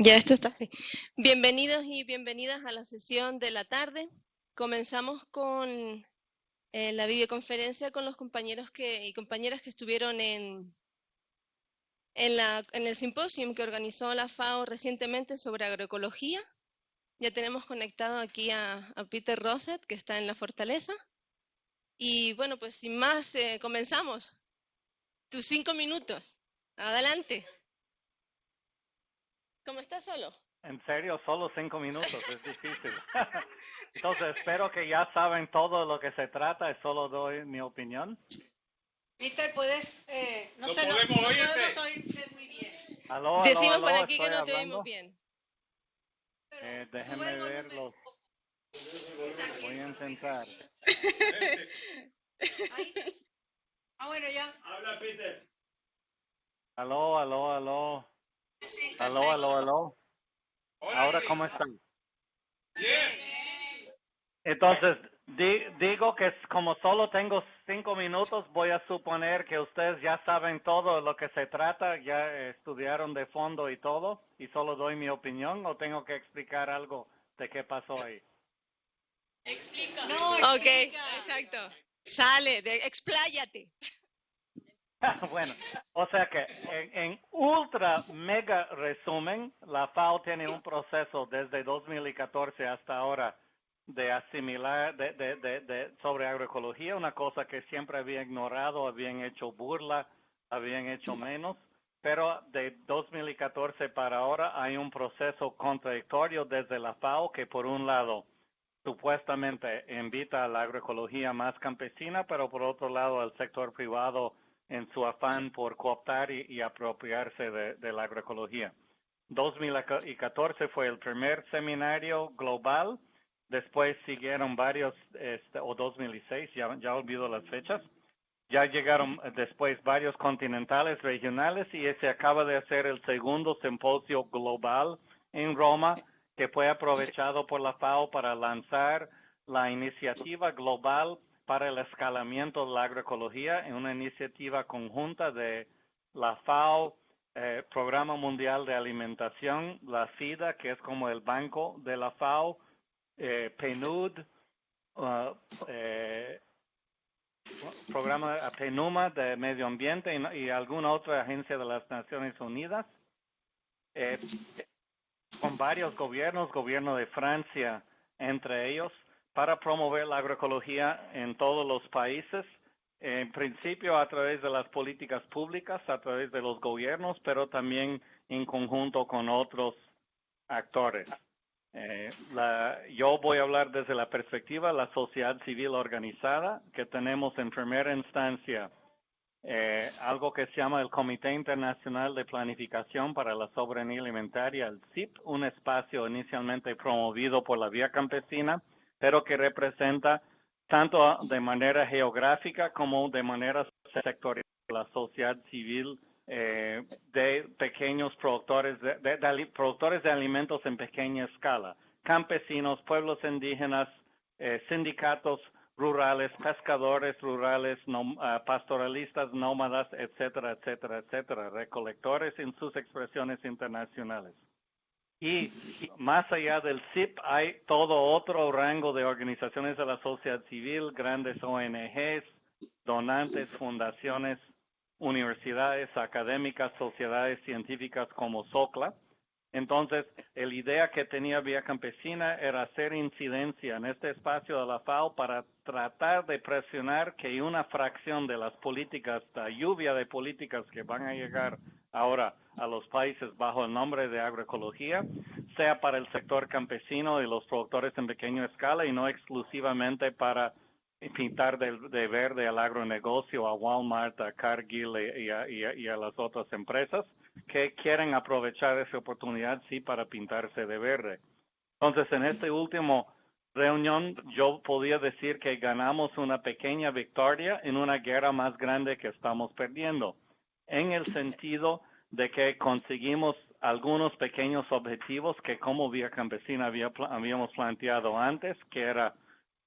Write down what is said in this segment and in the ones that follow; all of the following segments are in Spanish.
Ya esto está así. Bienvenidos y bienvenidas a la sesión de la tarde. Comenzamos con la videoconferencia con los compañeros y compañeras que estuvieron en el simposio que organizó la FAO recientemente sobre agroecología. Ya tenemos conectado aquí a Peter Rosset, que está en la Fortaleza. Y bueno, pues sin más, comenzamos. Tus 5 minutos. Adelante. ¿Cómo estás solo? En serio, solo 5 minutos, es difícil. Entonces, espero que ya saben todo lo que se trata y solo doy mi opinión. Peter, puedes, no No sé, no podemos podemos oírte muy bien. Aló, Decimos por aló, aquí que estoy no te oímos hablando. bien. Sube Déjenme el volumen. verlo. Voy a intentar. Ahí. Bueno, ya. Habla, Peter. Aló, aló, aló. Sí, Aló, aló, aló. Ahora Ahora, sí. ¿cómo están? Bien. Entonces, digo que como solo tengo 5 minutos, voy a suponer que ustedes ya saben todo de lo que se trata, ya estudiaron de fondo y todo, y solo doy mi opinión, o tengo que explicar algo de qué pasó ahí. Explica. No, Ok, explica. exacto. Sale, expláyate. Bueno, o sea que en ultra mega resumen, la FAO tiene un proceso desde 2014 hasta ahora de asimilar sobre agroecología, una cosa que siempre había ignorado, habían hecho burla, habían hecho menos, pero de 2014 para ahora hay un proceso contradictorio desde la FAO que por un lado supuestamente invita a la agroecología más campesina, pero por otro lado al sector privado en su afán por cooptar y apropiarse de la agroecología. 2014 fue el primer seminario global, después siguieron varios, o 2006, ya olvido las fechas, ya llegaron después varios continentales, regionales, y se acaba de hacer el segundo simposio global en Roma, que fue aprovechado por la FAO para lanzar la iniciativa global para el escalamiento de la agroecología en una iniciativa conjunta de la FAO, Programa Mundial de Alimentación, la FIDA, que es como el banco de la FAO, PNUD, Programa PNUMA de Medio Ambiente y alguna otra agencia de las Naciones Unidas, con varios gobiernos, gobierno de Francia entre ellos, para promover la agroecología en todos los países, en principio a través de las políticas públicas, a través de los gobiernos, pero también en conjunto con otros actores. Yo voy a hablar desde la perspectiva de la sociedad civil organizada, que tenemos en primera instancia algo que se llama el Comité Internacional de Planificación para la Soberanía Alimentaria, el CIP, un espacio inicialmente promovido por la Vía Campesina, pero que representa tanto de manera geográfica como de manera sectorial la sociedad civil de pequeños productores productores de alimentos en pequeña escala, campesinos, pueblos indígenas, sindicatos rurales, pescadores rurales, pastoralistas, nómadas, etcétera, etcétera, etcétera, recolectores en sus expresiones internacionales. Y más allá del CIP hay todo otro rango de organizaciones de la sociedad civil, grandes ONGs, donantes, fundaciones, universidades académicas, sociedades científicas como SOCLA. Entonces, la idea que tenía Vía Campesina era hacer incidencia en este espacio de la FAO para tratar de presionar que una fracción de las políticas, la lluvia de políticas que van a llegar ahora a los países bajo el nombre de agroecología, sea para el sector campesino y los productores en pequeña escala y no exclusivamente para pintar de verde al agronegocio, a Walmart, a Cargill y a las otras empresas que quieren aprovechar esa oportunidad, sí, para pintarse de verde. Entonces, en esta última reunión, yo podía decir que ganamos una pequeña victoria en una guerra más grande que estamos perdiendo, en el sentido de que conseguimos algunos pequeños objetivos que como Vía Campesina habíamos planteado antes, que era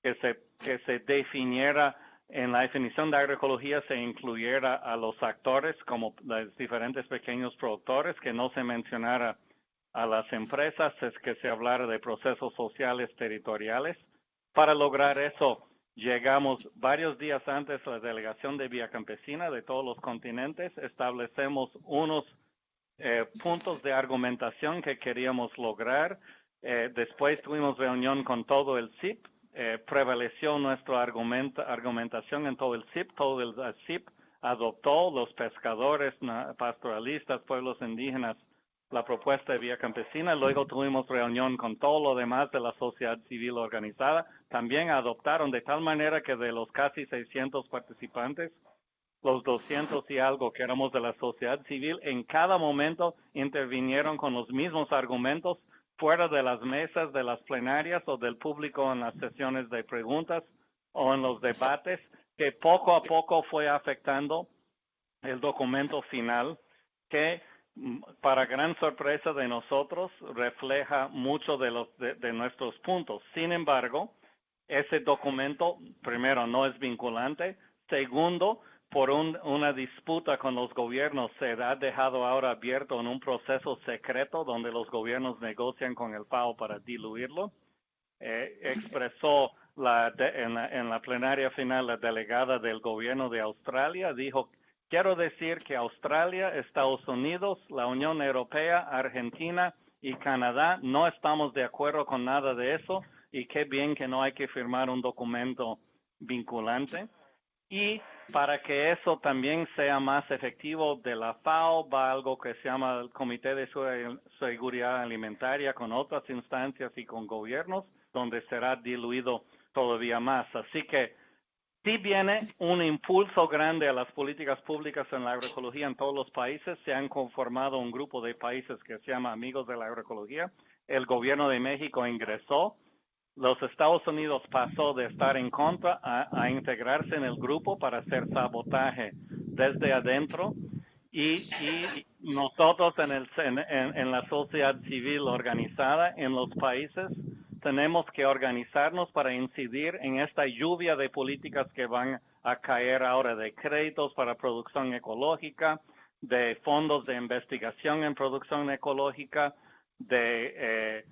que se definiera en la definición de agroecología se incluyera a los actores como los diferentes pequeños productores, que no se mencionara a las empresas es que se hablara de procesos sociales territoriales. Para lograr eso, llegamos varios días antes a la delegación de Vía Campesina de todos los continentes, establecemos unos puntos de argumentación que queríamos lograr. Después tuvimos reunión con todo el CIP, prevaleció nuestra argumentación en todo el CIP, todo el CIP adoptó, los pescadores, pastoralistas, pueblos indígenas, la propuesta de Vía Campesina. Luego tuvimos reunión con todo lo demás de la sociedad civil organizada. También adoptaron de tal manera que de los casi 600 participantes, los 200 y algo que éramos de la sociedad civil, en cada momento intervinieron con los mismos argumentos fuera de las mesas, de las plenarias o del público en las sesiones de preguntas o en los debates, que poco a poco fue afectando el documento final, que para gran sorpresa de nosotros refleja mucho de nuestros puntos. Sin embargo, ese documento, primero, no es vinculante. Segundo, por una disputa con los gobiernos, se ha dejado ahora abierto en un proceso secreto donde los negocian con el FAO para diluirlo. Expresó en la plenaria final la delegada del gobierno de Australia, dijo: quiero decir que Australia, Estados Unidos, la Unión Europea, Argentina y Canadá no estamos de acuerdo con nada de eso, y qué bien que no hay que firmar un documento vinculante. Y para que eso también sea más efectivo, de la FAO va algo que se llama el Comité de Seguridad Alimentaria con otras instancias y con gobiernos, donde será diluido todavía más. Así que sí viene un impulso grande a las políticas públicas en la agroecología en todos los países. Se han conformado un grupo de países que se llama Amigos de la Agroecología. El gobierno de México ingresó. Los Estados Unidos pasó de estar en contra a integrarse en el grupo para hacer sabotaje desde adentro. Y nosotros en la sociedad civil organizada en los países tenemos que organizarnos para incidir en esta lluvia de políticas que van a caer ahora, de créditos para producción ecológica, de fondos de investigación en producción ecológica, de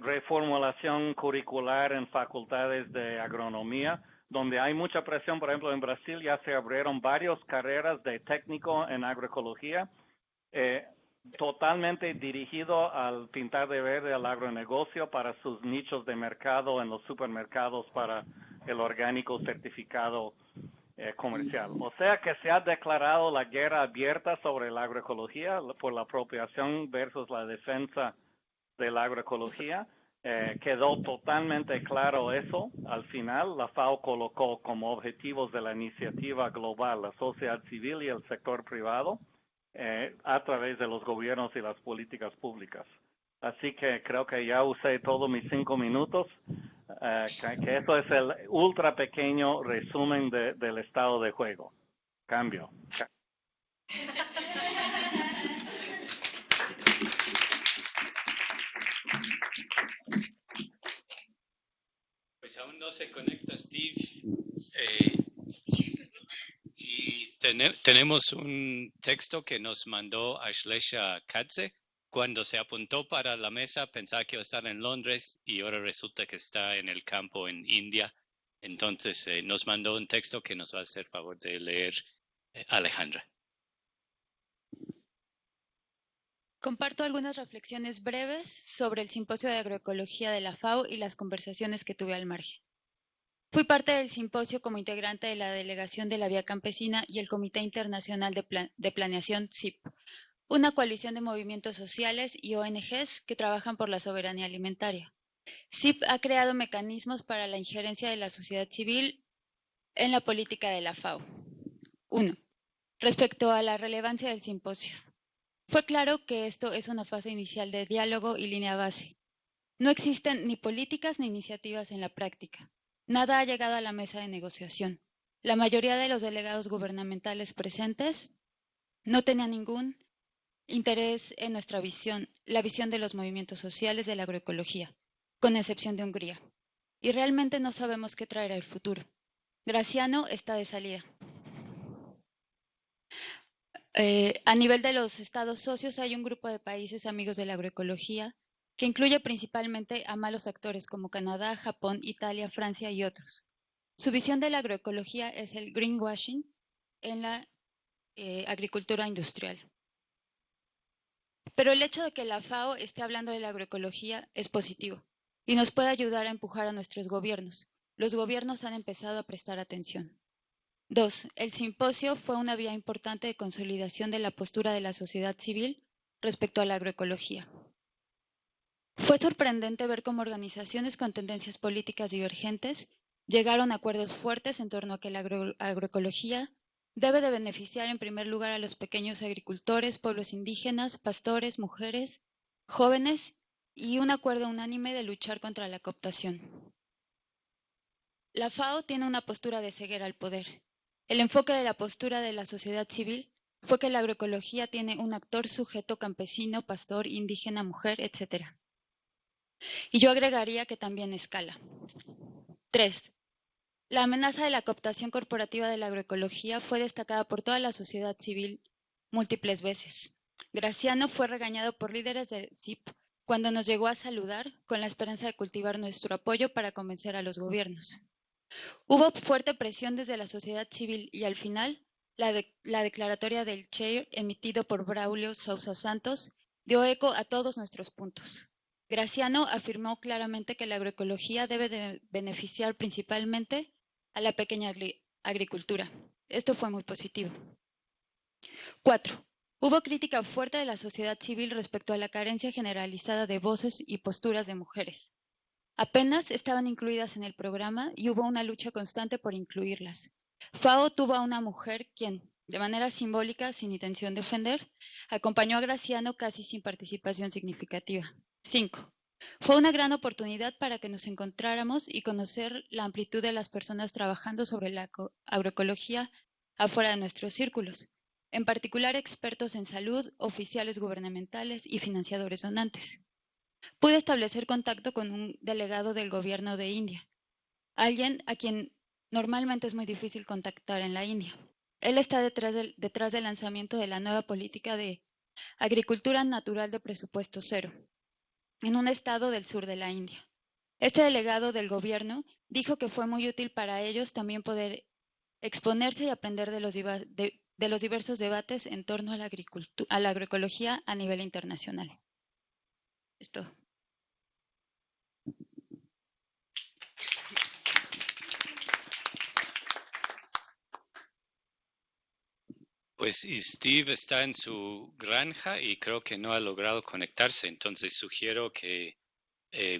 reformulación curricular en facultades de agronomía, donde hay mucha presión. Por ejemplo, en Brasil ya se abrieron varias carreras de técnico en agroecología, totalmente dirigido al pintar de verde al agronegocio para sus nichos de mercado en los supermercados para el orgánico certificado comercial. O sea que se ha declarado la guerra abierta sobre la agroecología por la apropiación versus la defensa de la agroecología. Quedó totalmente claro eso. Al final, la FAO colocó como objetivos de la iniciativa global la sociedad civil y el sector privado, a través de los gobiernos y las políticas públicas. Así que creo que ya usé todos mis 5 minutos, que eso es el ultra pequeño resumen del estado de juego. Cambio. Pues aún no se conecta Steve. Y tenemos un texto que nos mandó Ashlesha Katze. Cuando se apuntó para la mesa pensaba que iba a estar en Londres y ahora resulta que está en el campo en India. Entonces nos mandó un texto que nos va a hacer favor de leer Alejandra. Comparto algunas reflexiones breves sobre el Simposio de Agroecología de la FAO y las conversaciones que tuve al margen. Fui parte del simposio como integrante de la delegación de la Vía Campesina y el Comité Internacional de Planeación CIP, una coalición de movimientos sociales y ONGs que trabajan por la soberanía alimentaria. CIP ha creado mecanismos para la injerencia de la sociedad civil en la política de la FAO. 1. Respecto a la relevancia del simposio. Fue claro que esto es una fase inicial de diálogo y línea base. No existen ni políticas ni iniciativas en la práctica. Nada ha llegado a la mesa de negociación. La mayoría de los delegados gubernamentales presentes no tenían ningún interés en nuestra visión, la visión de los movimientos sociales de la agroecología, con excepción de Hungría. Y realmente no sabemos qué traerá el futuro. Graciano está de salida. A nivel de los estados socios hay un grupo de países amigos de la agroecología que incluye principalmente a malos actores como Canadá, Japón, Italia, Francia y otros. Su visión de la agroecología es el greenwashing en la agricultura industrial. Pero el hecho de que la FAO esté hablando de la agroecología es positivo y nos puede ayudar a empujar a nuestros gobiernos. Los gobiernos han empezado a prestar atención. 2. El simposio fue una vía importante de consolidación de la postura de la sociedad civil respecto a la agroecología. Fue sorprendente ver cómo organizaciones con tendencias políticas divergentes llegaron a acuerdos fuertes en torno a que la agroecología debe de beneficiar en primer lugar a los pequeños agricultores, pueblos indígenas, pastores, mujeres, jóvenes y un acuerdo unánime de luchar contra la cooptación. La FAO tiene una postura de ceguera al poder. El enfoque de la postura de la sociedad civil fue que la agroecología tiene un actor sujeto campesino, pastor, indígena, mujer, etc. Y yo agregaría que también escala. 3. La amenaza de la cooptación corporativa de la agroecología fue destacada por toda la sociedad civil múltiples veces. Graciano fue regañado por líderes del CIP cuando nos llegó a saludar con la esperanza de cultivar nuestro apoyo para convencer a los gobiernos. Hubo fuerte presión desde la sociedad civil y al final la declaratoria del Chair emitido por Braulio Sousa Santos dio eco a todos nuestros puntos. Graciano afirmó claramente que la agroecología debe de beneficiar principalmente a la pequeña agricultura. Esto fue muy positivo. 4. Hubo crítica fuerte de la sociedad civil respecto a la carencia generalizada de voces y posturas de mujeres. Apenas estaban incluidas en el programa y hubo una lucha constante por incluirlas. FAO tuvo a una mujer quien, de manera simbólica, sin intención de ofender, acompañó a Graciano casi sin participación significativa. 5. Fue una gran oportunidad para que nos encontráramos y conocer la amplitud de las personas trabajando sobre la agroecología afuera de nuestros círculos, en particular expertos en salud, oficiales gubernamentales y financiadores donantes. Pude establecer contacto con un delegado del gobierno de India, alguien a quien normalmente es muy difícil contactar en la India. Él está detrás del lanzamiento de la nueva política de agricultura natural de presupuesto cero, en un estado del sur de la India. Este delegado del gobierno dijo que fue muy útil para ellos también poder exponerse y aprender de los diversos debates en torno a la agroecología a nivel internacional. Esto. Pues y Steve está en su granja y creo que no ha logrado conectarse, entonces sugiero que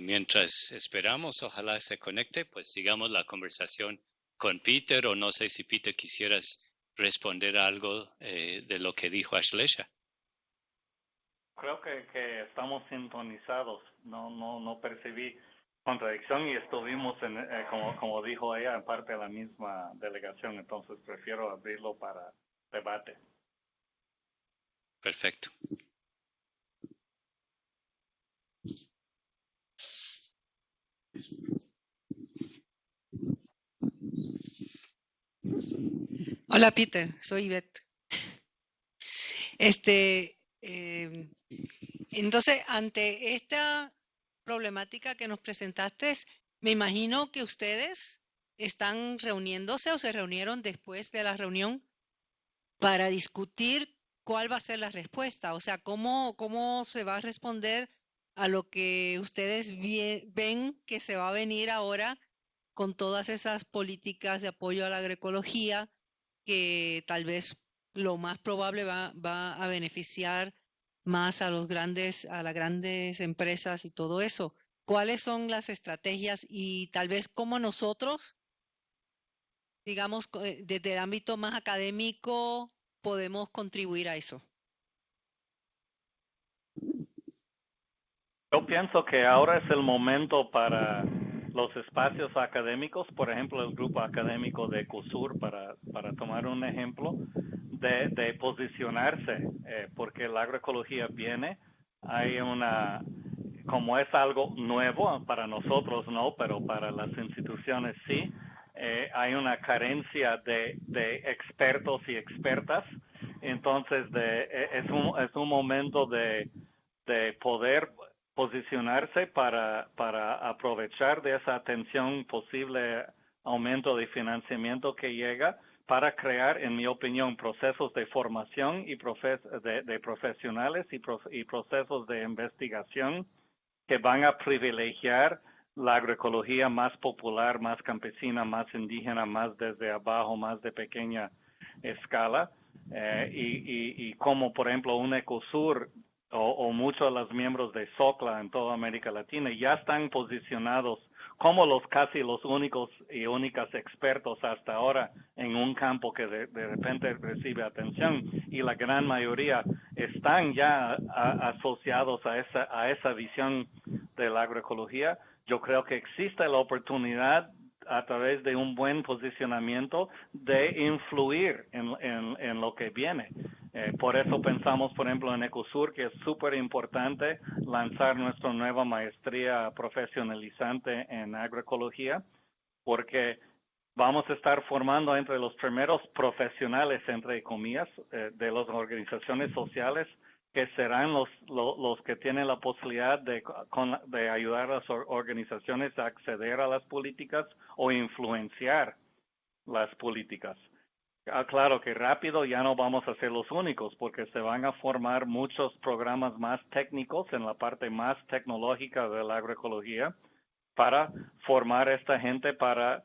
mientras esperamos, ojalá se conecte, pues sigamos la conversación con Peter, o no sé si Peter quisieras responder algo de lo que dijo Ashlesha. Creo que estamos sintonizados, no percibí contradicción y estuvimos, como dijo ella, en parte de la misma delegación, entonces prefiero abrirlo para debate. Perfecto. Hola Peter, soy Ivette. Entonces, ante esta problemática que nos presentaste, me imagino que ustedes están reuniéndose o se reunieron después de la reunión para discutir cuál va a ser la respuesta, o sea, cómo se va a responder a lo que ustedes ven que se va a venir ahora con todas esas políticas de apoyo a la agroecología que tal vez lo más probable va a beneficiar más a las grandes empresas y todo eso. ¿Cuáles son las estrategias y tal vez cómo nosotros, digamos, desde el ámbito más académico, podemos contribuir a eso? Yo pienso que ahora es el momento para los espacios académicos, por ejemplo, el grupo académico de CUSUR, para tomar un ejemplo, de posicionarse, porque la agroecología viene, como es algo nuevo, para nosotros no, pero para las instituciones sí, hay una carencia de expertos y expertas Entonces, es un momento de poder posicionarse para aprovechar de esa atención posible aumento de financiamiento que llega para crear, en mi opinión, procesos de formación y de profesionales y procesos de investigación que van a privilegiar la agroecología más popular, más campesina, más indígena, más desde abajo, más de pequeña escala, y como por ejemplo un Ecosur o muchos de los miembros de SOCLA en toda América Latina ya están posicionados como casi los únicos y únicas expertos hasta ahora en un campo que de repente recibe atención, y la gran mayoría están ya asociados a esa visión de la agroecología. Yo creo que existe la oportunidad a través de un buen posicionamiento de influir en lo que viene. Por eso pensamos, por ejemplo, en Ecosur, que es súper importante lanzar nuestra nueva maestría profesionalizante en agroecología, porque vamos a estar formando entre los primeros profesionales, entre comillas, de las organizaciones sociales, que serán los que tienen la posibilidad de ayudar a las organizaciones a acceder a las políticas o influenciar las políticas. Claro que rápido ya no vamos a ser los únicos, porque se van a formar muchos programas más técnicos en la parte más tecnológica de la agroecología para formar a esta gente para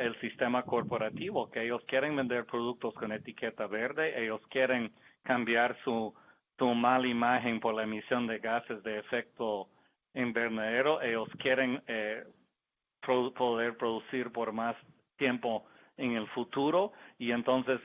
el sistema corporativo, que ellos quieren vender productos con etiqueta verde, ellos quieren cambiar su mala imagen por la emisión de gases de efecto invernadero, ellos quieren poder producir por más tiempo en el futuro, y entonces,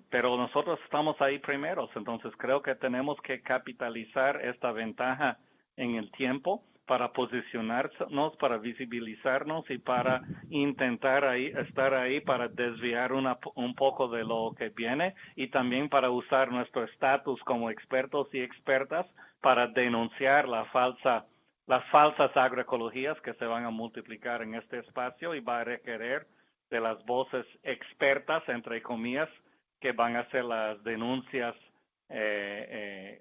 pero nosotros estamos ahí primeros, entonces creo que tenemos que capitalizar esta ventaja en el tiempo para posicionarnos, para visibilizarnos y para intentar estar ahí para desviar un poco de lo que viene, y también para usar nuestro estatus como expertos y expertas para denunciar las falsas agroecologías que se van a multiplicar en este espacio, y va a requerir de las voces expertas, entre comillas, que van a hacer las denuncias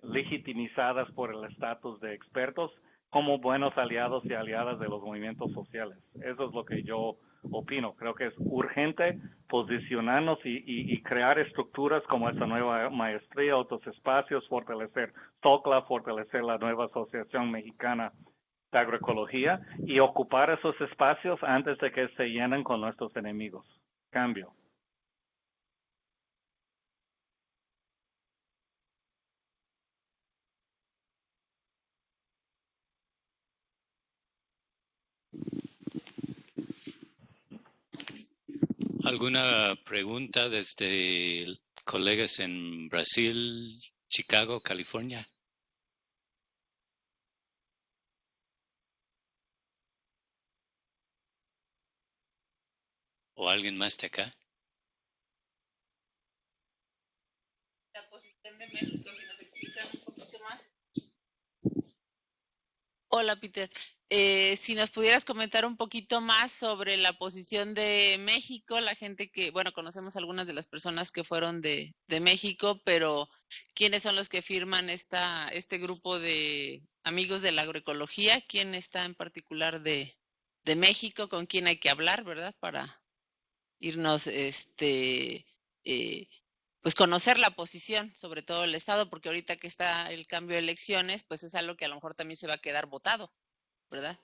legitimizadas por el estatus de expertos como buenos aliados y aliadas de los movimientos sociales. Eso es lo que yo opino. Creo que es urgente posicionarnos y crear estructuras como esta nueva maestría, otros espacios, fortalecer SOCLA, fortalecer la nueva Asociación Mexicana de Agroecología, y ocupar esos espacios antes de que se llenen con nuestros enemigos. Cambio. ¿Alguna pregunta desde colegas en Brasil, Chicago, California? ¿O alguien más de acá? La posición de México, si nos explican un poquito más. Hola, Peter. Si nos pudieras comentar un poquito más sobre la posición de México, la gente que, bueno, conocemos algunas de las personas que fueron de México, pero ¿quiénes son los que firman este grupo de amigos de la agroecología? ¿Quién está en particular de México? ¿Con quién hay que hablar, verdad? Para irnos, pues conocer la posición, sobre todo el Estado, porque ahorita que está el cambio de elecciones, pues es algo que a lo mejor también se va a quedar votado, ¿verdad?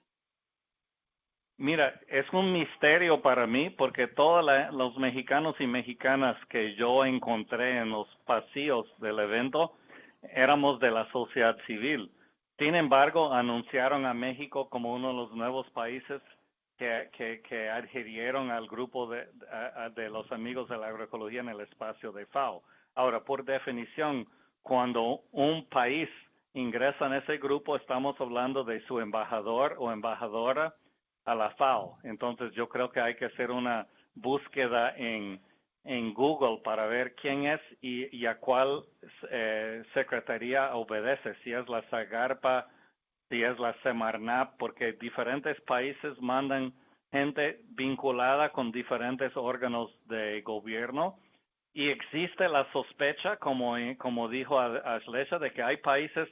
Mira, es un misterio para mí, porque todos los mexicanos y mexicanas que yo encontré en los pasillos del evento éramos de la sociedad civil. Sin embargo, anunciaron a México como uno de los nuevos países que adhirieron al grupo de los amigos de la agroecología en el espacio de FAO. Ahora, por definición, cuando un país ingresa en ese grupo, estamos hablando de su embajador o embajadora a la FAO. Entonces, yo creo que hay que hacer una búsqueda en Google para ver quién es y a cuál secretaría obedece, si es la SAGARPA, si es la Semarnap, porque diferentes países mandan gente vinculada con diferentes órganos de gobierno, Y existe la sospecha, como dijo Ashlesha, de que hay países,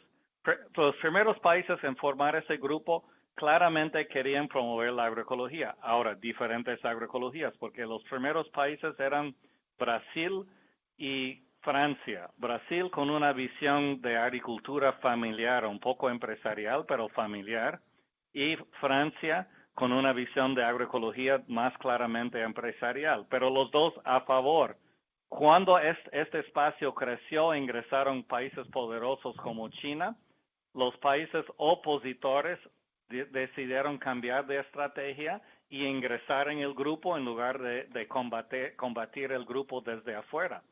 los primeros países en formar ese grupo claramente querían promover la agroecología. Ahora, diferentes agroecologías, porque los primeros países eran Brasil y Francia. Brasil con una visión de agricultura familiar, un poco empresarial, pero familiar. Y Francia con una visión de agroecología más claramente empresarial. Pero los dos a favor. Cuando este espacio creció, ingresaron países poderosos como China. Los países opositores decidieron cambiar de estrategia y ingresar en el grupo en lugar de combatir el grupo desde afuera.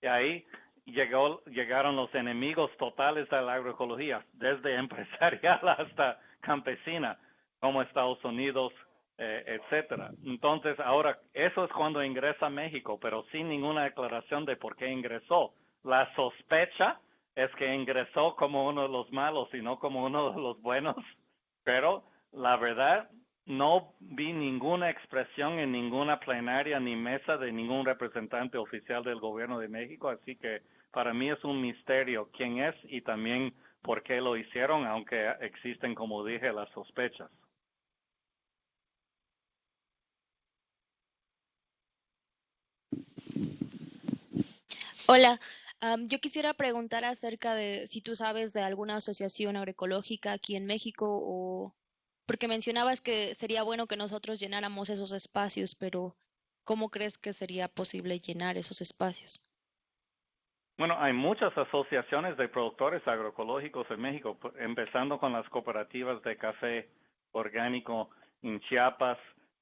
Y ahí llegaron los enemigos totales de la agroecología, desde empresarial hasta campesina, como Estados Unidos, etcétera. Entonces, ahora, eso es cuando ingresa a México, pero sin ninguna declaración de por qué ingresó. La sospecha es que ingresó como uno de los malos y no como uno de los buenos, pero la verdad, no vi ninguna expresión en ninguna plenaria ni mesa de ningún representante oficial del gobierno de México, así que para mí es un misterio quién es y también por qué lo hicieron, aunque existen, como dije, las sospechas. Hola, yo quisiera preguntar acerca de si tú sabes de alguna asociación agroecológica aquí en México o porque mencionabas que sería bueno que nosotros llenáramos esos espacios, pero ¿cómo crees que sería posible llenar esos espacios? Bueno, hay muchas asociaciones de productores agroecológicos en México, empezando con las cooperativas de café orgánico en Chiapas,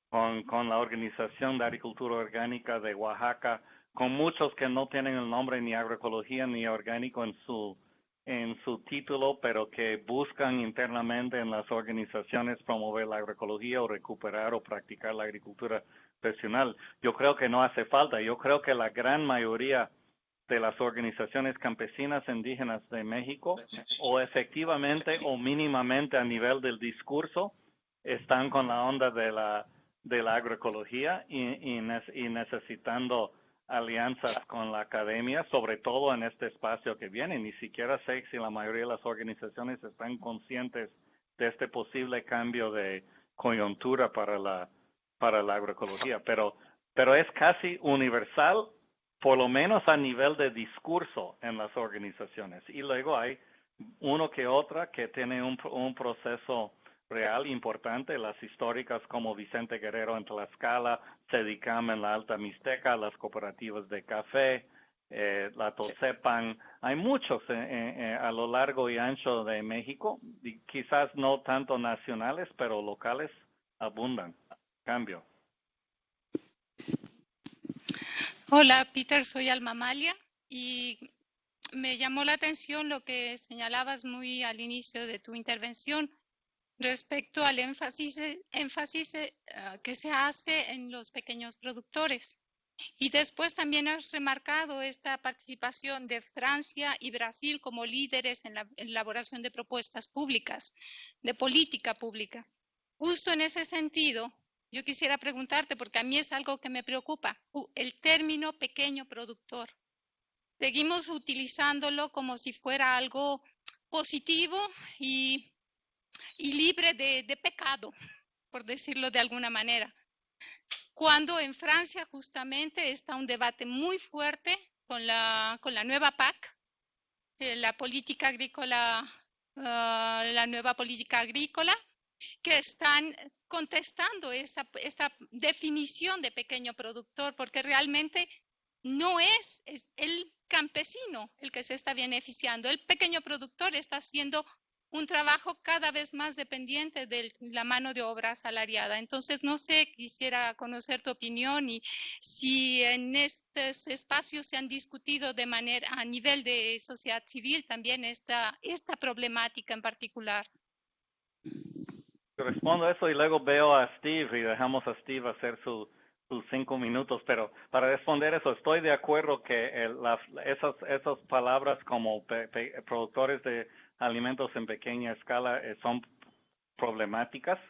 con la Organización de Agricultura Orgánica de Oaxaca, con muchos que no tienen el nombre ni agroecología ni orgánico en su título, pero que buscan internamente en las organizaciones promover la agroecología o recuperar o practicar la agricultura tradicional. Yo creo que no hace falta. Yo creo que la gran mayoría de las organizaciones campesinas indígenas de México, o efectivamente o mínimamente a nivel del discurso, están con la onda de la agroecología y necesitando alianzas con la academia, sobre todo en este espacio que viene. Ni siquiera sé si la mayoría de las organizaciones están conscientes de este posible cambio de coyuntura para la agroecología, pero es casi universal, por lo menos a nivel de discurso en las organizaciones. Y luego hay uno que otra que tiene un proceso real importante, las históricas como Vicente Guerrero en Tlaxcala, Cedicam en la Alta Mixteca, las cooperativas de café, la Tosepan. Hay muchos a lo largo y ancho de México, y quizás no tanto nacionales, pero locales abundan. Cambio. Hola, Peter, soy Alma Amalia y me llamó la atención lo que señalabas muy al inicio de tu intervención respecto al énfasis que se hace en los pequeños productores. Y después también has remarcado esta participación de Francia y Brasil como líderes en la elaboración de propuestas públicas, de política pública. Justo en ese sentido, yo quisiera preguntarte, porque a mí es algo que me preocupa, el término pequeño productor. Seguimos utilizándolo como si fuera algo positivo y libre de pecado, por decirlo de alguna manera. Cuando en Francia justamente está un debate muy fuerte con la nueva PAC, la política agrícola, la nueva política agrícola, que están contestando esta definición de pequeño productor, porque realmente no es el campesino el que se está beneficiando. El pequeño productor está haciendo un trabajo cada vez más dependiente de la mano de obra asalariada. Entonces, no sé, quisiera conocer tu opinión y si en estos espacios se han discutido de manera a nivel de sociedad civil también esta problemática en particular. Respondo eso y luego veo a Steve y dejamos a Steve hacer sus 5 minutos, pero para responder eso, estoy de acuerdo que esas palabras como productores de alimentos en pequeña escala son problemáticas,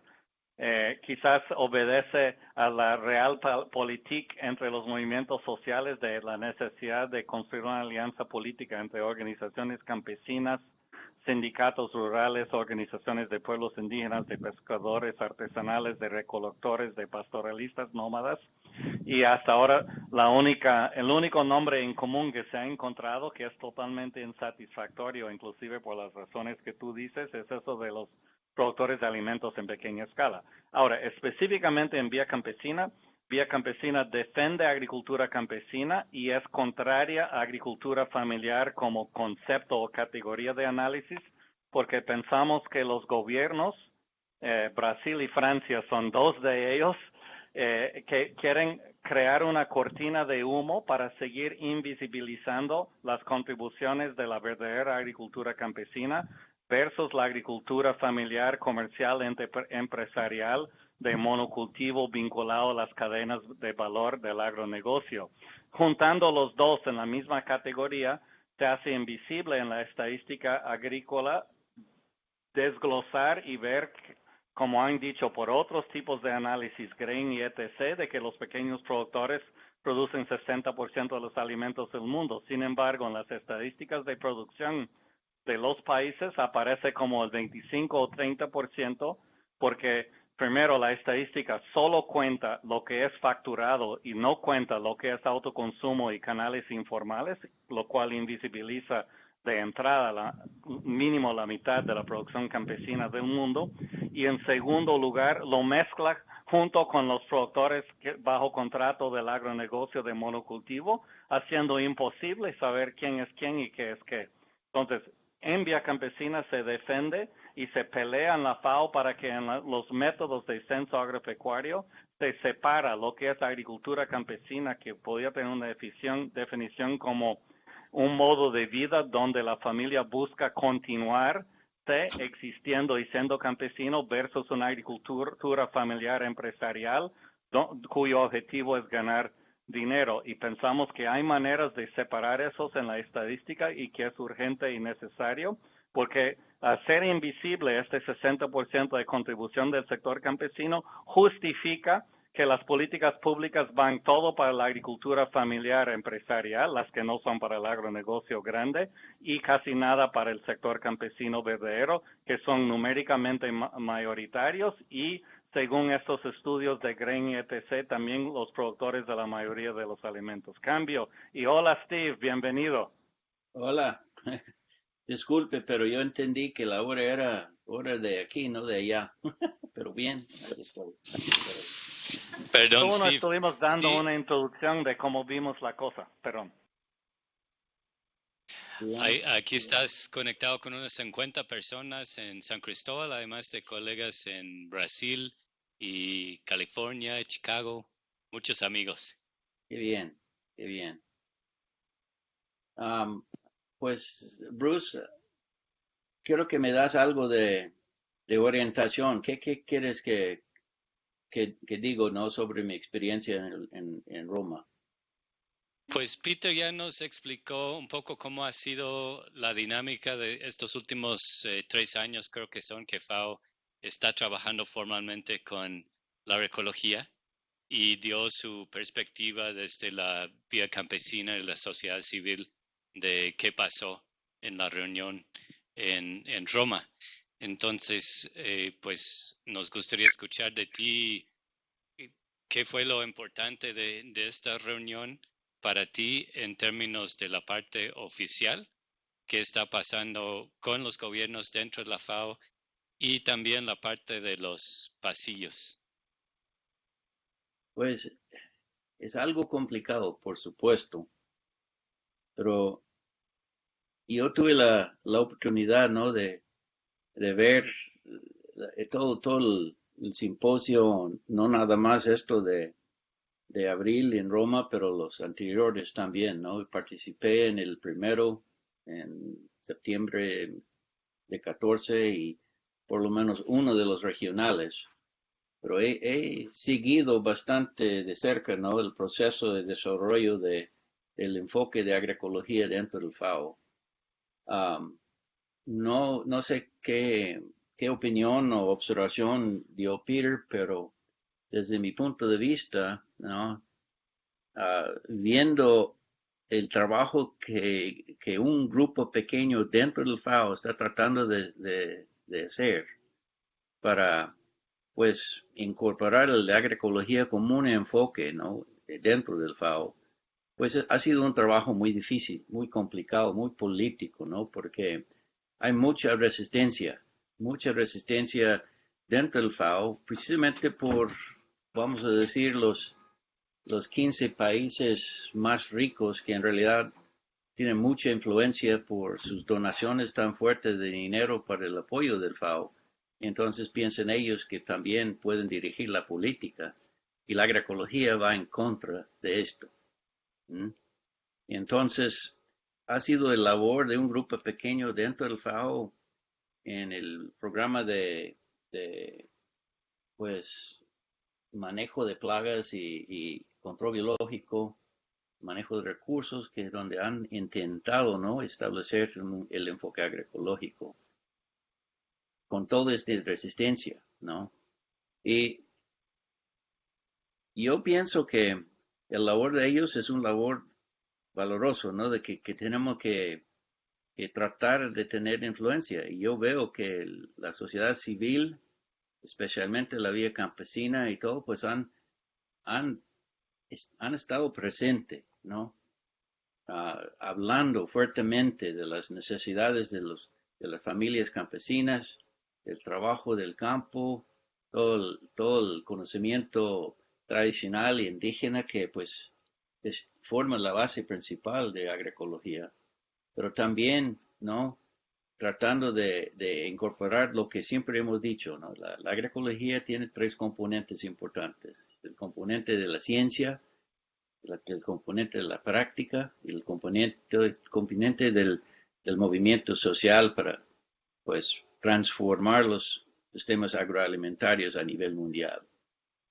quizás obedece a la realpolitik entre los movimientos sociales de la necesidad de construir una alianza política entre organizaciones campesinas, sindicatos rurales, organizaciones de pueblos indígenas, de pescadores artesanales, de recolectores, de pastoralistas nómadas. Y hasta ahora el único nombre en común que se ha encontrado, que es totalmente insatisfactorio, inclusive por las razones que tú dices, es eso de los productores de alimentos en pequeña escala. Ahora, específicamente en Vía Campesina defiende agricultura campesina y es contraria a agricultura familiar como concepto o categoría de análisis, porque pensamos que los gobiernos, Brasil y Francia son dos de ellos, que quieren crear una cortina de humo para seguir invisibilizando las contribuciones de la verdadera agricultura campesina versus la agricultura familiar, comercial, empresarial, de monocultivo vinculado a las cadenas de valor del agronegocio. Juntando los dos en la misma categoría, se hace invisible en la estadística agrícola desglosar y ver, como han dicho por otros tipos de análisis, Grain y etc., de que los pequeños productores producen 60% de los alimentos del mundo. Sin embargo, en las estadísticas de producción de los países aparece como el 25 o 30%, porque primero la estadística solo cuenta lo que es facturado y no cuenta lo que es autoconsumo y canales informales, lo cual invisibiliza de entrada mínimo la mitad de la producción campesina del mundo. Y en segundo lugar, lo mezcla junto con los productores bajo contrato del agronegocio de monocultivo, haciendo imposible saber quién es quién y qué es qué. Entonces, en Vía Campesina se defiende y se pelea en la FAO para que en los métodos de censo agropecuario se separa lo que es agricultura campesina, que podría tener una definición como un modo de vida donde la familia busca continuar existiendo y siendo campesino versus una agricultura familiar empresarial cuyo objetivo es ganar dinero, y pensamos que hay maneras de separar esos en la estadística y que es urgente y necesario, porque hacer invisible este 60% de contribución del sector campesino justifica que las políticas públicas van todo para la agricultura familiar empresarial, las que no son para el agronegocio grande, y casi nada para el sector campesino verdadero, que son numéricamente mayoritarios y, según estos estudios de Grain y etc., también los productores de la mayoría de los alimentos. Cambio. Y hola, Steve, bienvenido. Hola. Disculpe, pero yo entendí que la hora era hora de aquí, no de allá. Pero bien, aquí estoy. Perdón, Solo Steve. estuvimos dando Steve, una introducción de cómo vimos la cosa. Perdón. Aquí estás conectado con unas 50 personas en San Cristóbal, además de colegas en Brasil y California, Chicago, muchos amigos. Qué bien, qué bien. Pues, Bruce, quiero que me das algo de orientación. ¿Qué quieres que digo, no, sobre mi experiencia en Roma? Pues Peter ya nos explicó un poco cómo ha sido la dinámica de estos últimos 3 años, creo que son, que FAO está trabajando formalmente con la agroecología, y dio su perspectiva desde la vía campesina y la sociedad civil de qué pasó en la reunión en Roma. Entonces, pues nos gustaría escuchar de ti qué fue lo importante de esta reunión para ti en términos de la parte oficial, qué está pasando con los gobiernos dentro de la FAO y también la parte de los pasillos. Pues es algo complicado, por supuesto, pero yo tuve la oportunidad, ¿no?, de ver todo el simposio, no nada más esto de abril en Roma, pero los anteriores también, ¿no? Participé en el primero en septiembre de 14 y por lo menos uno de los regionales. Pero he seguido bastante de cerca, ¿no?, el proceso de desarrollo del enfoque de agroecología dentro del FAO. No sé qué qué opinión o observación dio Peter, pero desde mi punto de vista, ¿no? Viendo el trabajo que un grupo pequeño dentro del FAO está tratando de hacer para, pues, incorporar la agroecología como un enfoque, ¿no? Dentro del FAO, pues ha sido un trabajo muy difícil, muy complicado, muy político, ¿no? Porque hay mucha resistencia dentro del FAO, precisamente por, vamos a decir, los 15 países más ricos que en realidad tienen mucha influencia por sus donaciones tan fuertes de dinero para el apoyo del FAO. Entonces piensan ellos que también pueden dirigir la política y la agroecología va en contra de esto. Entonces ha sido el labor de un grupo pequeño dentro del FAO en el programa de pues manejo de plagas y control biológico, manejo de recursos, que es donde han intentado, ¿no?, establecer el enfoque agroecológico con toda esta resistencia, ¿no? Y yo pienso que el labor de ellos es un labor valoroso, ¿no? De que tenemos que tratar de tener influencia. Y yo veo que la sociedad civil, especialmente la vía campesina y todo, pues han estado presentes, ¿no? Hablando fuertemente de las necesidades de las familias campesinas, del trabajo del campo, todo el conocimiento tradicional e indígena que pues forma la base principal de agroecología, pero también, ¿no?, tratando de incorporar lo que siempre hemos dicho, ¿no? La agroecología tiene 3 componentes importantes: el componente de la ciencia, el componente de la práctica y el componente del movimiento social para, pues, transformar los sistemas agroalimentarios a nivel mundial.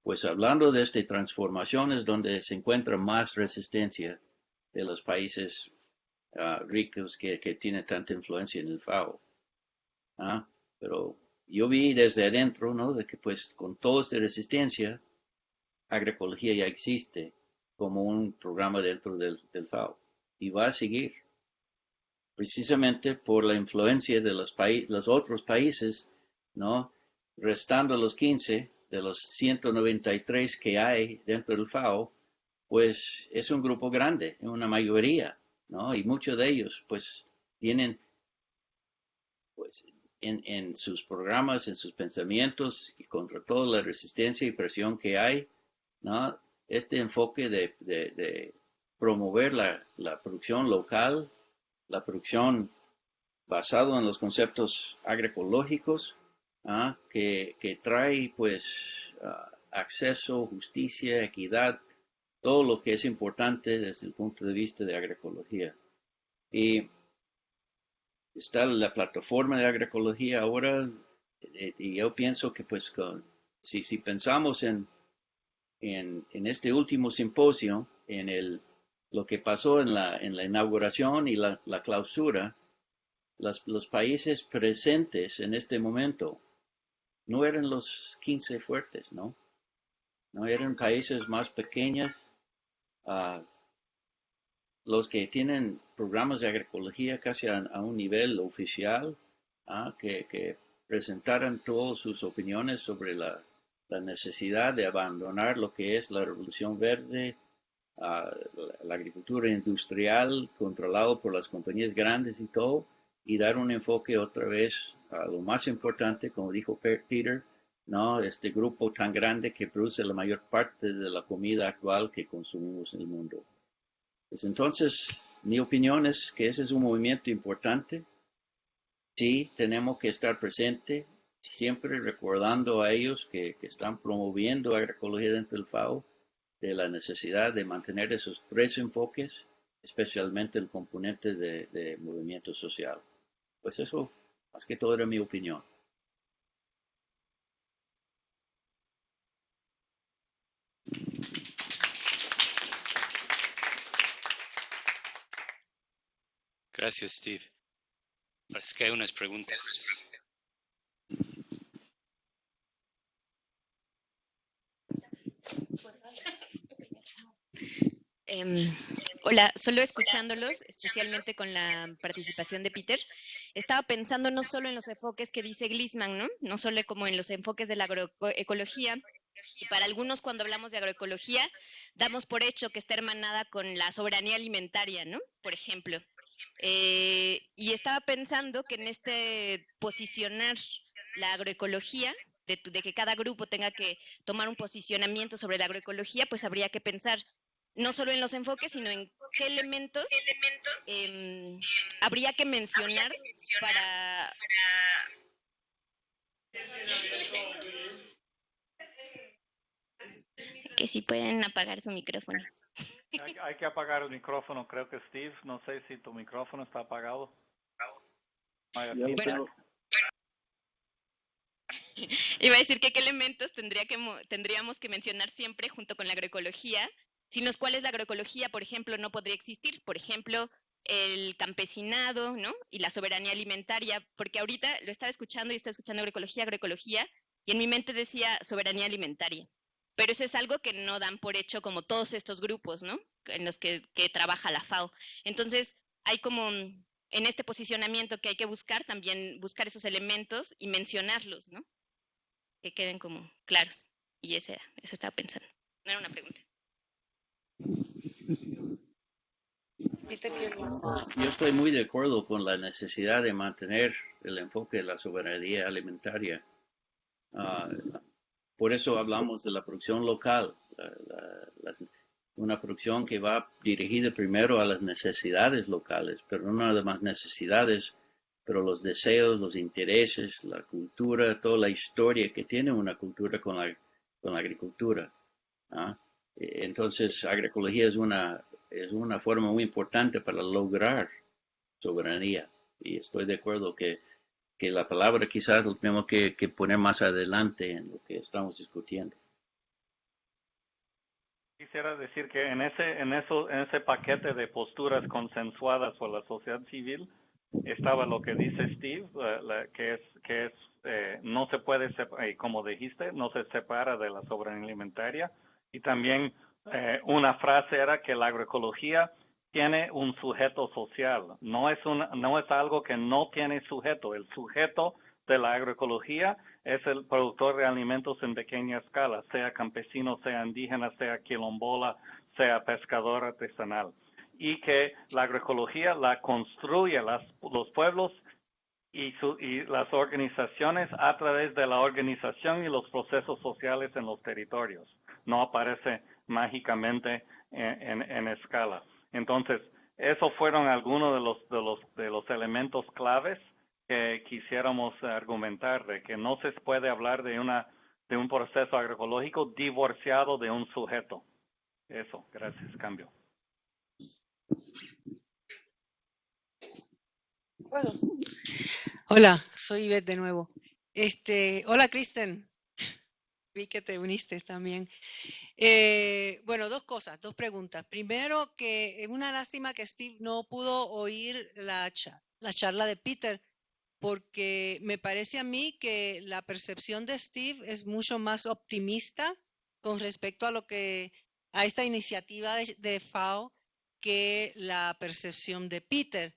Pues hablando de esta transformación es donde se encuentra más resistencia de los países ricos que tienen tanta influencia en el FAO. Pero yo vi desde adentro, ¿no?, de que pues con toda esta resistencia, agroecología ya existe como un programa dentro del FAO y va a seguir precisamente por la influencia de los otros países, ¿no?, restando los 15 de los 193 que hay dentro del FAO, pues es un grupo grande, una mayoría, ¿no? Y muchos de ellos pues tienen pues en sus programas, en sus pensamientos, y contra toda la resistencia y presión que hay, ¿no?, este enfoque de promover la producción local, la producción basado en los conceptos agroecológicos, que trae pues acceso, justicia, equidad, todo lo que es importante desde el punto de vista de agroecología. Y está la plataforma de agroecología ahora, y yo pienso que pues si pensamos en este último simposio, lo que pasó en la inauguración y la clausura, los países presentes en este momento no eran los 15 fuertes, ¿no? No eran países más pequeños, los que tienen programas de agroecología casi a un nivel oficial, que presentaran todas sus opiniones sobre la necesidad de abandonar lo que es la revolución verde, la agricultura industrial controlado por las compañías grandes y todo, y dar un enfoque otra vez a lo más importante, como dijo Peter, ¿no?, este grupo tan grande que produce la mayor parte de la comida actual que consumimos en el mundo. Pues entonces, mi opinión es que ese es un movimiento importante. Sí, tenemos que estar presentes, siempre recordando a ellos que están promoviendo agroecología dentro del FAO, de la necesidad de mantener esos 3 enfoques, especialmente el componente de movimiento social. Pues eso, más que todo, era mi opinión. Gracias, Steve. Parece que hay unas preguntas. Hola, solo escuchándolos, especialmente con la participación de Peter, estaba pensando no solo en los enfoques que dice Glisman, ¿no? No solo como en los enfoques de la agroecología. Y para algunos, cuando hablamos de agroecología, damos por hecho que está hermanada con la soberanía alimentaria, ¿no? Por ejemplo. Y estaba pensando que en este posicionar la agroecología, de que cada grupo tenga que tomar un posicionamiento sobre la agroecología, pues habría que pensar no solo en los enfoques, sino en qué elementos habría que mencionar para... Que si pueden apagar su micrófono. Hay que apagar el micrófono, creo que Steve, no sé si tu micrófono está apagado. Bueno, iba a decir que qué elementos tendríamos que mencionar siempre junto con la agroecología, sin los cuales la agroecología, por ejemplo, no podría existir. Por ejemplo, el campesinado, ¿no? Y la soberanía alimentaria, porque ahorita lo estaba escuchando y estaba escuchando agroecología, y en mi mente decía soberanía alimentaria. Pero eso es algo que no dan por hecho como todos estos grupos, ¿no? En los que trabaja la FAO. Entonces, hay como en este posicionamiento que hay que buscar, también buscar esos elementos y mencionarlos, ¿no? Que queden como claros. Y eso estaba pensando. No era una pregunta. Yo estoy muy de acuerdo con la necesidad de mantener el enfoque de la soberanía alimentaria. Por eso hablamos de la producción local, una producción que va dirigida primero a las necesidades locales, pero no nada más necesidades, pero los deseos, los intereses, la cultura, toda la historia que tiene una cultura con la agricultura. Entonces, agroecología es una forma muy importante para lograr soberanía. Y estoy de acuerdo que la palabra quizás lo tenemos que poner más adelante en lo que estamos discutiendo. Quisiera decir que en ese paquete de posturas consensuadas por la sociedad civil estaba lo que dice Steve, que es no se puede, como dijiste, no se separa de la soberanía alimentaria. Y también una frase era que la agroecología tiene un sujeto social, no es algo que no tiene sujeto. El sujeto de la agroecología es el productor de alimentos en pequeña escala, sea campesino, sea indígena, sea quilombola, sea pescador artesanal. Y que la agroecología la construye los pueblos y las organizaciones a través de la organización y los procesos sociales en los territorios. No aparece mágicamente en escala. Entonces, esos fueron algunos de los elementos claves que quisiéramos argumentar, de que no se puede hablar de un proceso agroecológico divorciado de un sujeto. Eso, gracias, cambio. Hola, soy Ivette de nuevo. Hola, Kristen. Vi que te uniste también. Bueno, dos preguntas. Primero, que es una lástima que Steve no pudo oír la charla de Peter, porque me parece a mí que la percepción de Steve es mucho más optimista con respecto a esta iniciativa de FAO que la percepción de Peter.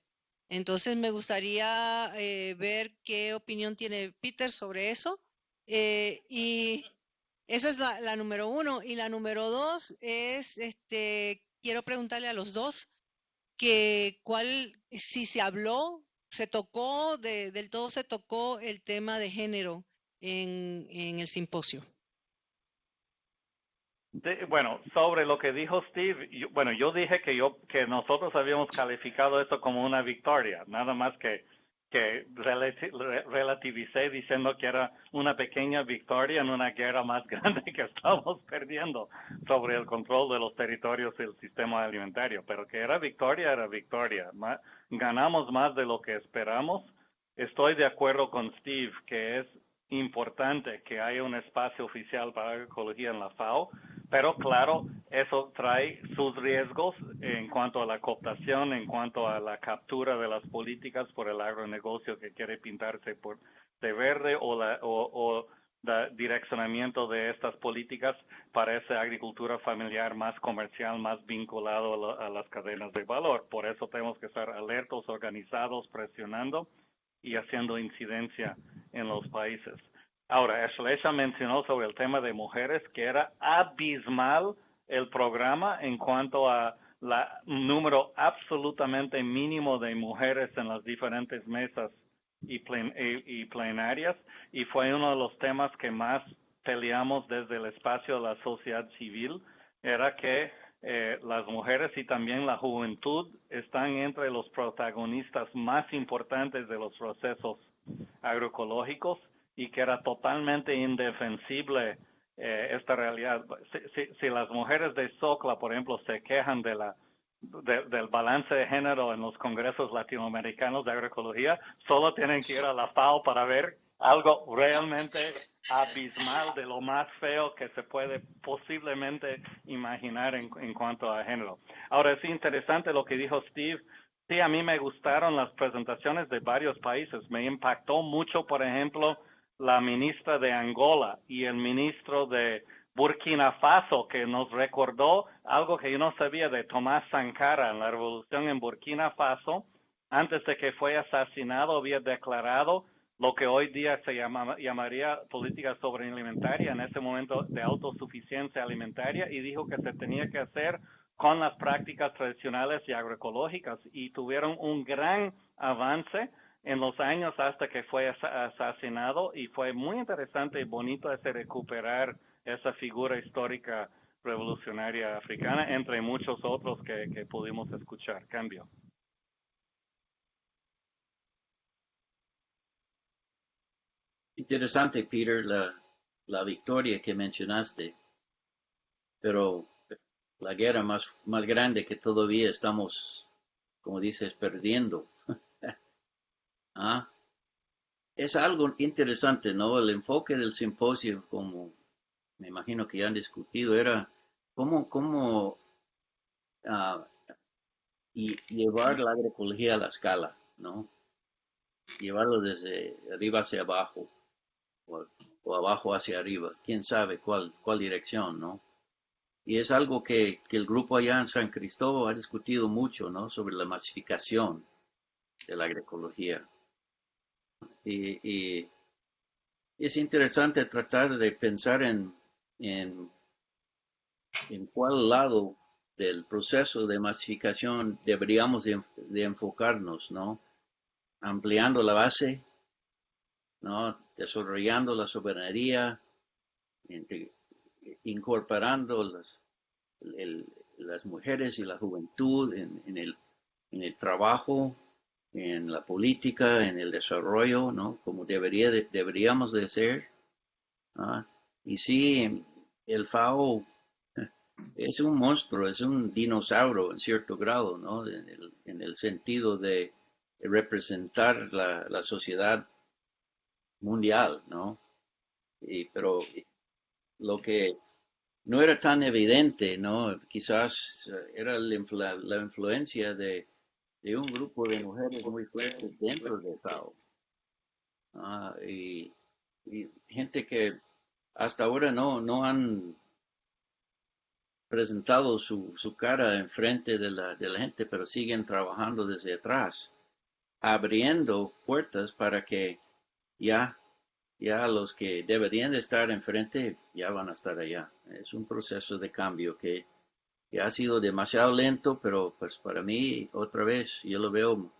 Entonces me gustaría ver qué opinión tiene Peter sobre eso. Y esa es la número uno. Y la número dos es, quiero preguntarle a los dos que si se habló, se tocó, del todo se tocó el tema de género en el simposio. Bueno, sobre lo que dijo Steve, yo dije que nosotros habíamos calificado esto como una victoria, nada más que relativicé diciendo que era una pequeña victoria en una guerra más grande que estamos perdiendo sobre el control de los territorios y el sistema alimentario, pero que era victoria. Ganamos más de lo que esperamos. Estoy de acuerdo con Steve que es importante que haya un espacio oficial para agroecología en la FAO, pero claro, eso trae sus riesgos en cuanto a la cooptación, en cuanto a la captura de las políticas por el agronegocio que quiere pintarse de verde o direccionamiento de estas políticas para esa agricultura familiar más comercial, más vinculado a las cadenas de valor. Por eso tenemos que estar alertos, organizados, presionando y haciendo incidencia en los países. Ahora, Shlesha mencionó sobre el tema de mujeres, que era abismal el programa en cuanto a número absolutamente mínimo de mujeres en las diferentes mesas y plenarias, y fue uno de los temas que más peleamos desde el espacio de la sociedad civil, era que las mujeres y también la juventud están entre los protagonistas más importantes de los procesos agroecológicos y que era totalmente indefensible esta realidad. Si las mujeres de SOCLA, por ejemplo, se quejan del balance de género en los congresos latinoamericanos de agroecología, solo tienen que ir a la FAO para ver algo realmente abismal, de lo más feo que se puede posiblemente imaginar en cuanto a género. Ahora, es interesante lo que dijo Steve. Sí, a mí me gustaron las presentaciones de varios países. Me impactó mucho, por ejemplo, la ministra de Angola y el ministro de Burkina Faso, que nos recordó algo que yo no sabía de Tomás Sankara en la revolución en Burkina Faso. Antes de que fue asesinado, había declarado lo que hoy día se llamaría política sobrealimentaria, en ese momento de autosuficiencia alimentaria, y dijo que se tenía que hacer con las prácticas tradicionales y agroecológicas, y tuvieron un gran avance en los años hasta que fue asesinado, y fue muy interesante y bonito ese recuperar esa figura histórica revolucionaria africana, entre muchos otros que pudimos escuchar. Cambio. Interesante, Peter, la victoria que mencionaste, pero la guerra más grande que todavía estamos, como dices, perdiendo. ¿Ah? Es algo interesante, ¿no? El enfoque del simposio, como me imagino que ya han discutido, era cómo llevar la agroecología a la escala, ¿no? Llevarlo desde arriba hacia abajo o abajo hacia arriba, quién sabe cuál dirección, ¿no? Y es algo que el grupo allá en San Cristóbal ha discutido mucho, ¿no? Sobre la masificación de la agroecología. Y es interesante tratar de pensar en cuál lado del proceso de masificación deberíamos de enfocarnos, ¿no? Ampliando la base, ¿no? Desarrollando la soberanía, incorporando las mujeres y la juventud en el trabajo, en la política, en el desarrollo, ¿no? Como deberíamos de ser. ¿Ah? Y sí, el FAO es un monstruo, es un dinosaurio en cierto grado, ¿no? En el sentido de representar la sociedad mundial, ¿no? Pero lo que no era tan evidente, ¿no? Quizás era la influencia de un grupo de mujeres muy fuertes dentro de FAO. Y gente que hasta ahora no han presentado su cara enfrente de la gente, pero siguen trabajando desde atrás, abriendo puertas para que ya los que deberían de estar enfrente ya van a estar allá. Es un proceso de cambio que ha sido demasiado lento, pero pues para mí, otra vez, yo lo veo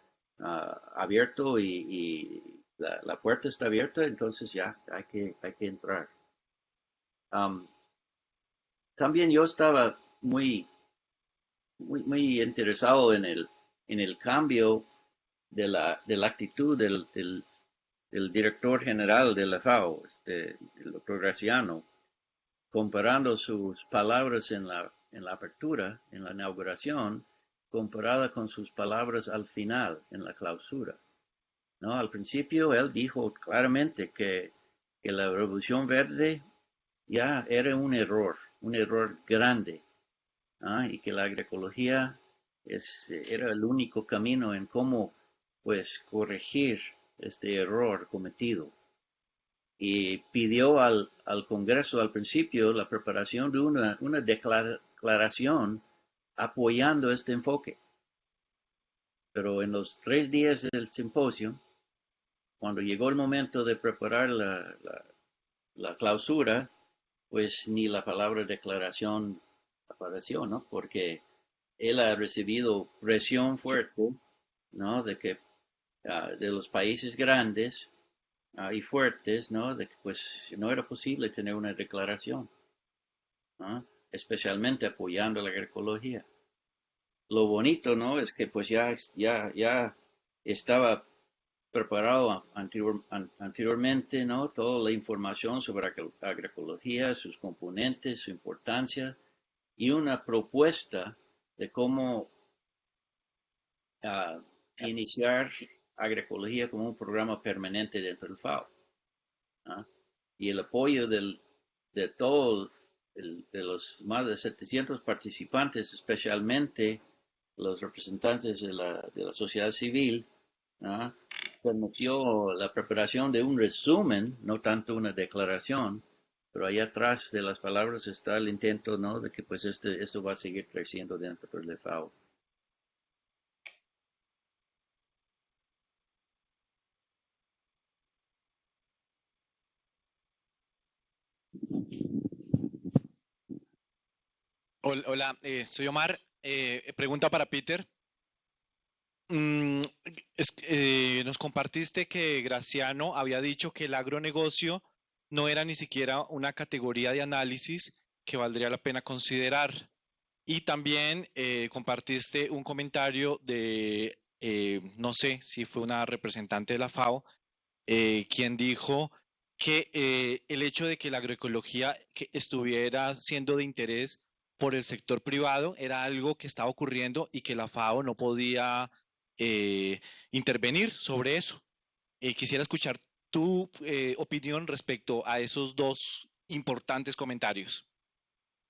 abierto y la puerta está abierta, entonces ya hay que entrar. También yo estaba muy interesado en el cambio de la actitud del director general de la FAO, el doctor Graciano, comparando sus palabras en la apertura, en la inauguración, comparada con sus palabras al final, en la clausura. ¿No? Al principio él dijo claramente que la Revolución Verde ya era un error grande, y que la agroecología era el único camino en cómo pues corregir este error cometido. y pidió al Congreso al principio la preparación de una declaración apoyando este enfoque. Pero en los 3 días del simposio, cuando llegó el momento de preparar la clausura, pues ni la palabra declaración apareció, ¿no? Porque él ha recibido presión fuerte, ¿no? De los países grandes y fuertes, ¿no? De que pues no era posible tener una declaración, ¿no? Especialmente apoyando la agroecología. Lo bonito, ¿no? Es que pues ya estaba preparado anteriormente, ¿no? Toda la información sobre agroecología, sus componentes, su importancia y una propuesta de cómo iniciar agroecología como un programa permanente dentro del FAO. ¿Ah? Y el apoyo de todos, de los más de 700 participantes, especialmente los representantes de la sociedad civil, ¿ah? Permitió la preparación de un resumen, no tanto una declaración, pero ahí atrás de las palabras está el intento, ¿no? De que pues esto va a seguir creciendo dentro del FAO. Hola, soy Omar. Pregunta para Peter. Nos compartiste que Graciano había dicho que el agronegocio no era ni siquiera una categoría de análisis que valdría la pena considerar. Y también compartiste un comentario de, no sé si fue una representante de la FAO, quien dijo que el hecho de que la agroecología que estuviera siendo de interés por el sector privado era algo que estaba ocurriendo y que la FAO no podía intervenir sobre eso. Quisiera escuchar tu opinión respecto a esos dos importantes comentarios.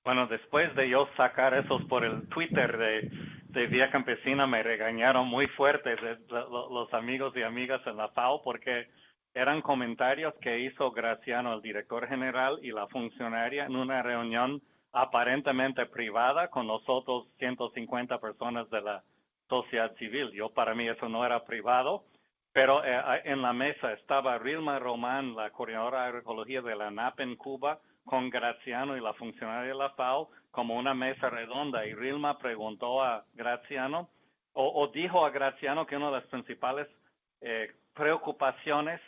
Bueno, después de yo sacar esos por el Twitter de Vía Campesina, me regañaron muy fuerte los amigos y amigas en la FAO porque eran comentarios que hizo Graciano, el director general, y la funcionaria en una reunión aparentemente privada con nosotros 150 personas de la sociedad civil. Para mí eso no era privado, pero en la mesa estaba Rilma Román, la coordinadora de agroecología de la ANAP en Cuba, con Graciano y la funcionaria de la FAO como una mesa redonda, y Rilma preguntó a Graciano o dijo a Graciano que una de las principales preocupaciones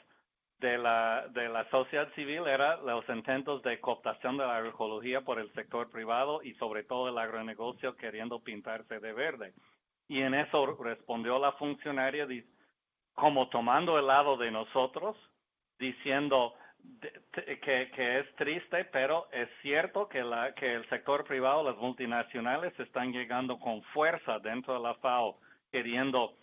de la sociedad civil era los intentos de cooptación de la agroecología por el sector privado y sobre todo el agronegocio queriendo pintarse de verde. Y en eso respondió la funcionaria como tomando el lado de nosotros, diciendo que es triste, pero es cierto que el sector privado, las multinacionales, están llegando con fuerza dentro de la FAO, queriendo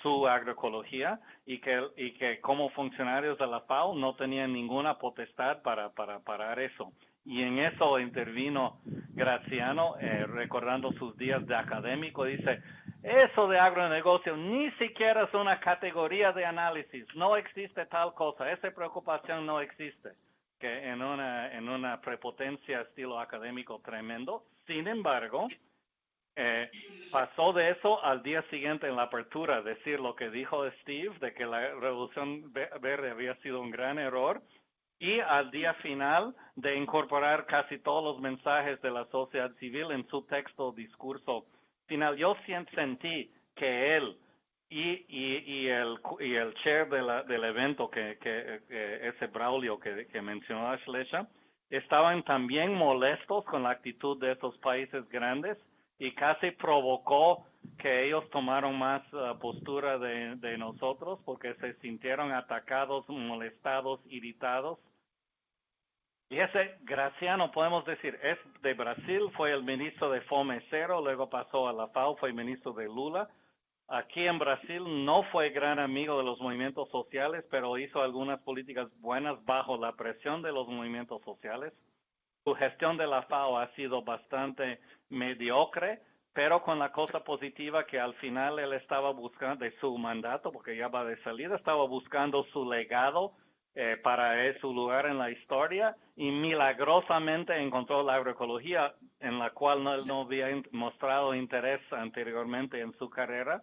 su agroecología, y que como funcionarios de la FAO no tenían ninguna potestad para parar eso. Y en eso intervino Graciano, recordando sus días de académico, dice: eso de agronegocio ni siquiera es una categoría de análisis, no existe tal cosa, esa preocupación no existe, que en una prepotencia estilo académico tremendo. Sin embargo, pasó de eso al día siguiente en la apertura, decir lo que dijo Steve, de que la revolución verde había sido un gran error, y al día final de incorporar casi todos los mensajes de la sociedad civil en su texto discurso final. Yo sentí que él y el chair del evento, ese Braulio que mencionó Ashlesha, estaban también molestos con la actitud de esos países grandes, y casi provocó que ellos tomaron más postura de nosotros, porque se sintieron atacados, molestados, irritados. Y ese Graciano, podemos decir, es de Brasil, fue el ministro de Fome Cero, luego pasó a la FAO, fue ministro de Lula. Aquí en Brasil no fue gran amigo de los movimientos sociales, pero hizo algunas políticas buenas bajo la presión de los movimientos sociales. Su gestión de la FAO ha sido bastante mediocre, pero con la cosa positiva que al final él estaba buscando de su mandato, porque ya va de salida, estaba buscando su legado para su lugar en la historia y milagrosamente encontró la agroecología en la cual no había mostrado interés anteriormente en su carrera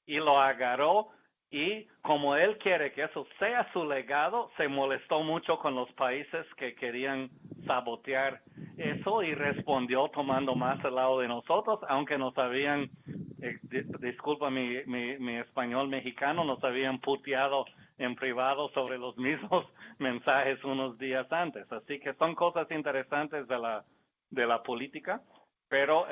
y lo agarró y como él quiere que eso sea su legado, se molestó mucho con los países que querían sabotear eso y respondió tomando más el lado de nosotros, aunque nos habían, disculpa mi español mexicano, nos habían puteado en privado sobre los mismos mensajes unos días antes. Así que son cosas interesantes de la política, pero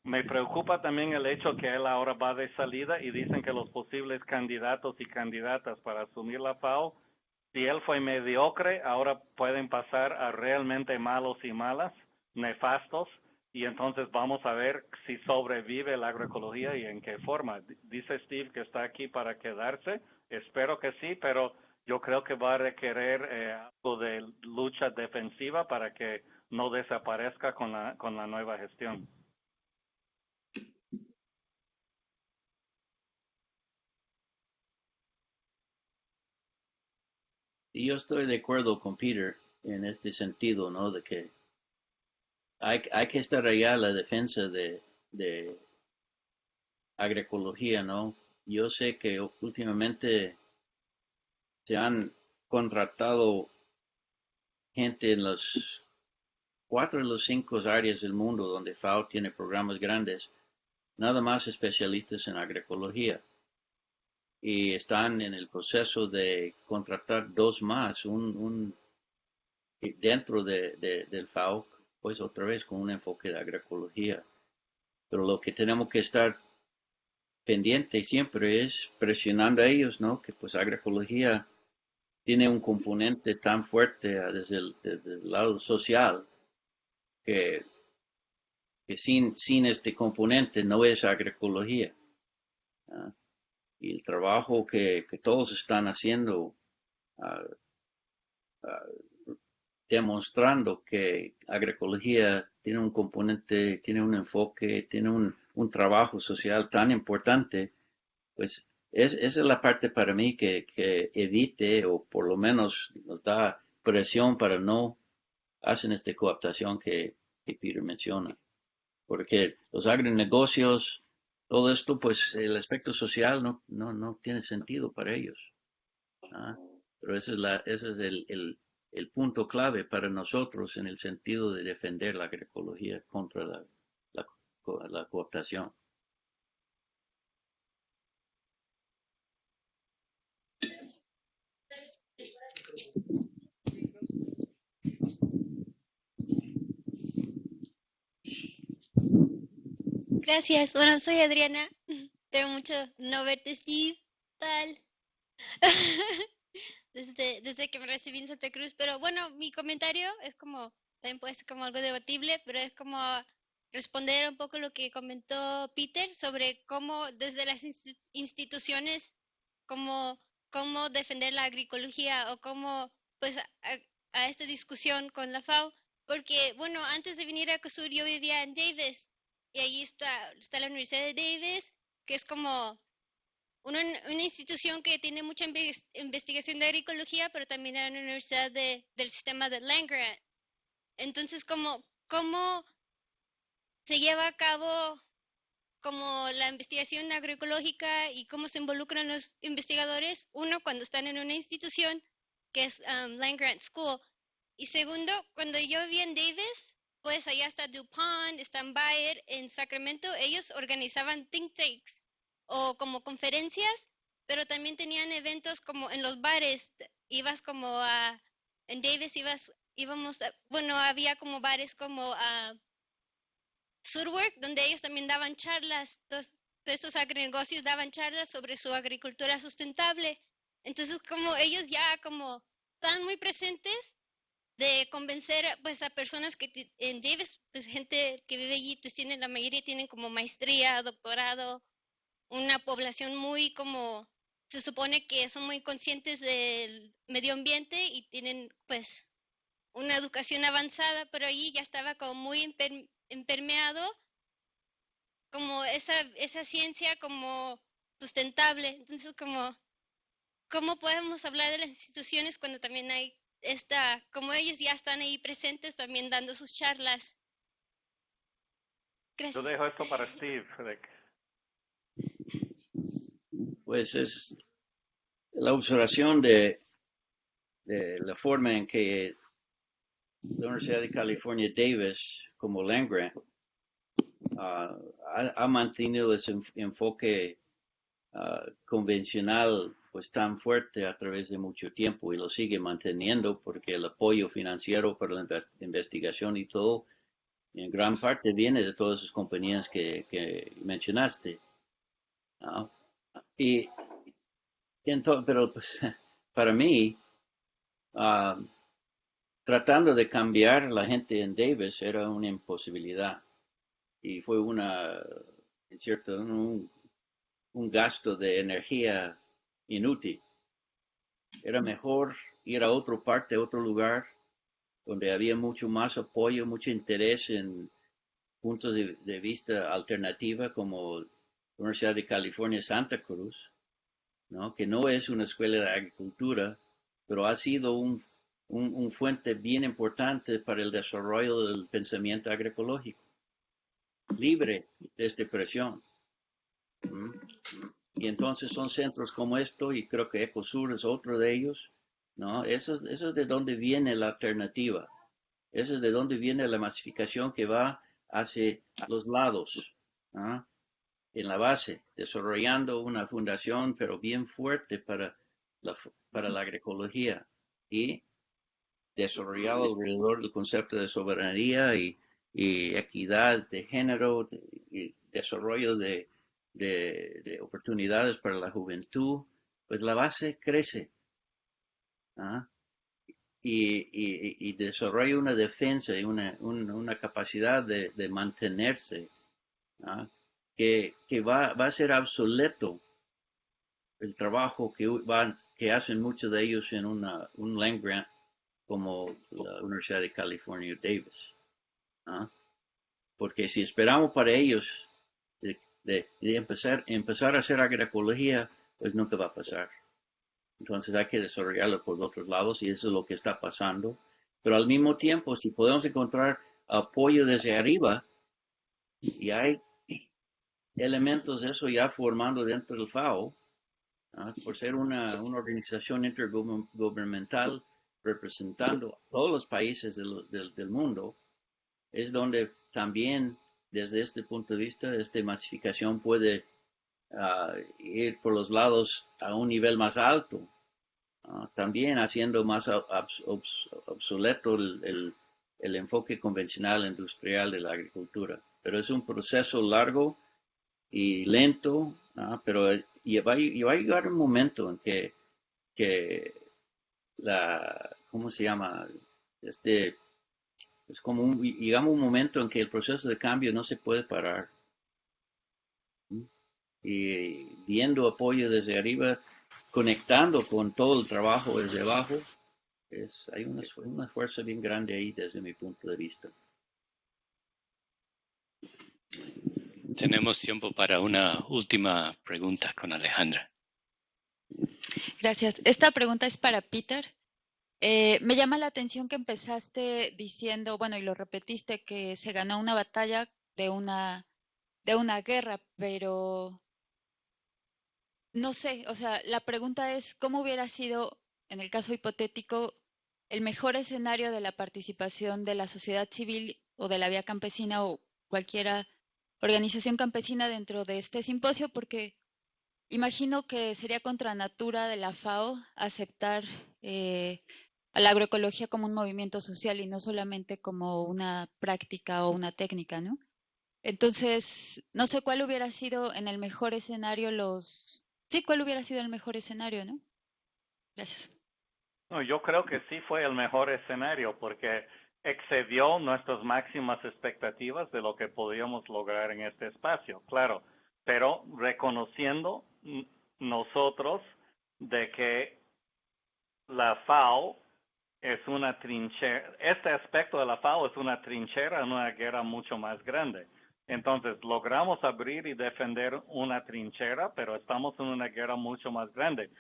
me preocupa también el hecho que él ahora va de salida y dicen que los posibles candidatos y candidatas para asumir la FAO, si él fue mediocre, ahora pueden pasar a realmente malos y malas, nefastos, y entonces vamos a ver si sobrevive la agroecología y en qué forma. Dice Steve que está aquí para quedarse, espero que sí, pero yo creo que va a requerir algo de lucha defensiva para que no desaparezca con la nueva gestión. Y yo estoy de acuerdo con Peter en este sentido, ¿no? De que hay que estar allá a la defensa de agroecología, ¿no? Yo sé que últimamente se han contratado gente en las 4 de las 5 áreas del mundo donde FAO tiene programas grandes, nada más especialistas en agroecología. Y están en el proceso de contratar 2 más, dentro del FAO, pues otra vez con un enfoque de agroecología. Pero lo que tenemos que estar pendiente siempre es presionando a ellos, ¿no? Que pues agroecología tiene un componente tan fuerte desde el lado social que sin este componente no es agroecología. Y el trabajo que todos están haciendo demostrando que agroecología tiene un componente, tiene un enfoque, tiene un trabajo social tan importante, pues esa es la parte para mí que evite o por lo menos nos da presión para no hacer esta cooptación que Peter menciona. Porque los agronegocios, todo esto, pues el aspecto social no tiene sentido para ellos. Pero ese es el punto clave para nosotros en el sentido de defender la agroecología contra la cooptación. Gracias. Bueno, soy Adriana. Tengo mucho no verte, Steve. Tal. desde que me recibí en Santa Cruz. Pero bueno, mi comentario es como, también puede ser como algo debatible, pero es como responder un poco lo que comentó Peter sobre cómo desde las instituciones, cómo defender la agroecología o cómo, pues, a esta discusión con la FAO. Porque, bueno, antes de venir a COSUR yo vivía en Davis y ahí está la Universidad de Davis, que es como una institución que tiene mucha investigación de agroecología, pero también era una universidad del sistema de land-grant. Entonces, ¿cómo se lleva a cabo como la investigación agroecológica y cómo se involucran los investigadores? Uno, cuando están en una institución que es land-grant school. Y segundo, cuando yo vivía en Davis, pues allá está DuPont, está Bayer, en Sacramento, ellos organizaban think tanks o como conferencias, pero también tenían eventos como en los bares. Ibas como en Davis había como bares como Surwork, donde ellos también daban charlas, estos agronegocios daban charlas sobre su agricultura sustentable. Entonces, como ellos ya como están muy presentes de convencer pues a personas que en Davis, pues gente que vive allí, pues la mayoría tienen como maestría, doctorado, una población muy como, se supone que son muy conscientes del medio ambiente y tienen pues una educación avanzada, pero allí ya estaba como muy impermeado como esa ciencia como sustentable. Entonces como ¿cómo podemos hablar de las instituciones cuando también hay como ellos ya están ahí presentes también dando sus charlas? Yo Gracias. dejo esto para Steve, Rick. Pues es la observación de la forma en que la Universidad de California Davis, como land grant, ha mantenido ese enfoque convencional pues tan fuerte a través de mucho tiempo y lo sigue manteniendo porque el apoyo financiero para la investigación y todo en gran parte viene de todas esas compañías que mencionaste. Y entonces, pero pues, para mí, tratando de cambiar la gente en Davis era una imposibilidad y fue en cierto, un gasto de energía inútil. Era mejor ir a otra parte, a otro lugar, donde había mucho más apoyo, mucho interés en puntos de vista alternativa, como la Universidad de California Santa Cruz, ¿no? Que no es una escuela de agricultura, pero ha sido un fuente bien importante para el desarrollo del pensamiento agroecológico, libre de esta presión. Y entonces son centros como esto, y creo que Ecosur es otro de ellos, ¿no? Eso es de donde viene la alternativa. Eso es de donde viene la masificación que va hacia los lados, ¿no? En la base, desarrollando una fundación, pero bien fuerte para la agroecología y desarrollado alrededor del concepto de soberanía y equidad de género y desarrollo de oportunidades para la juventud, pues la base crece. ¿Ah? Y desarrolla una defensa y una capacidad de mantenerse, ¿ah? que va a ser obsoleto el trabajo que hacen muchos de ellos en un land grant como la Universidad de California Davis. ¿Ah? Porque si esperamos para ellos de empezar a hacer agroecología, pues nunca va a pasar. Entonces hay que desarrollarlo por otros lados y eso es lo que está pasando. Pero al mismo tiempo, si podemos encontrar apoyo desde arriba, y hay elementos de eso ya formando dentro del FAO, por ser una organización intergubernamental representando a todos los países del mundo, es donde también desde este punto de vista, esta masificación puede ir por los lados a un nivel más alto, también haciendo más obsoleto el enfoque convencional industrial de la agricultura. Pero es un proceso largo y lento, pero va a llegar un momento en que ¿cómo se llama? Es como llegamos a un momento en que el proceso de cambio no se puede parar. Y viendo apoyo desde arriba, conectando con todo el trabajo desde abajo, hay una fuerza bien grande ahí desde mi punto de vista. Tenemos tiempo para una última pregunta con Alejandra. Gracias. Esta pregunta es para Peter. Me llama la atención que empezaste diciendo, bueno, y lo repetiste, que se ganó una batalla de una guerra, pero no sé, o sea, la pregunta es, ¿cómo hubiera sido, en el caso hipotético, el mejor escenario de la participación de la sociedad civil o de la vía campesina o cualquier organización campesina dentro de este simposio? Porque imagino que sería contra natura de la FAO aceptar a la agroecología como un movimiento social y no solamente como una práctica o una técnica, ¿no? Entonces, no sé cuál hubiera sido en el mejor escenario cuál hubiera sido el mejor escenario, ¿no? Gracias. No, yo creo que sí fue el mejor escenario porque excedió nuestras máximas expectativas de lo que podíamos lograr en este espacio, claro, pero reconociendo nosotros de que la FAO es una trinchera, este aspecto de la FAO es una trinchera en una guerra mucho más grande. Entonces, logramos abrir y defender una trinchera, pero estamos en una guerra mucho más grande.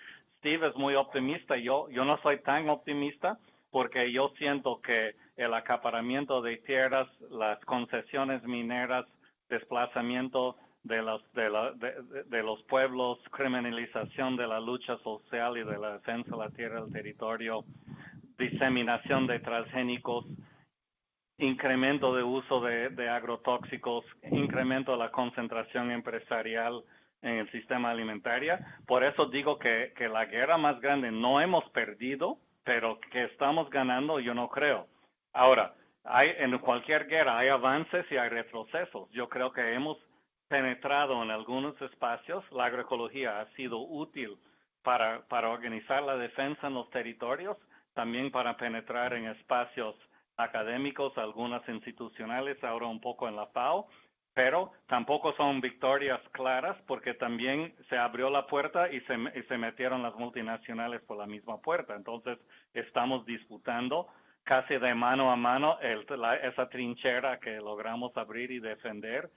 Steve es muy optimista. Yo no soy tan optimista porque yo siento que el acaparamiento de tierras, las concesiones mineras, desplazamiento de los pueblos, criminalización de la lucha social y de la defensa de la tierra del territorio, diseminación de transgénicos, incremento de uso de agrotóxicos, incremento de la concentración empresarial en el sistema alimentario. Por eso digo que la guerra más grande no hemos perdido, pero que estamos ganando, yo no creo. Ahora, en cualquier guerra hay avances y hay retrocesos. Yo creo que hemos penetrado en algunos espacios. La agroecología ha sido útil para organizar la defensa en los territorios, también para penetrar en espacios académicos, algunas institucionales, ahora un poco en la FAO, pero tampoco son victorias claras porque también se abrió la puerta y se metieron las multinacionales por la misma puerta. Entonces, estamos disputando casi de mano a mano esa trinchera que logramos abrir y defender.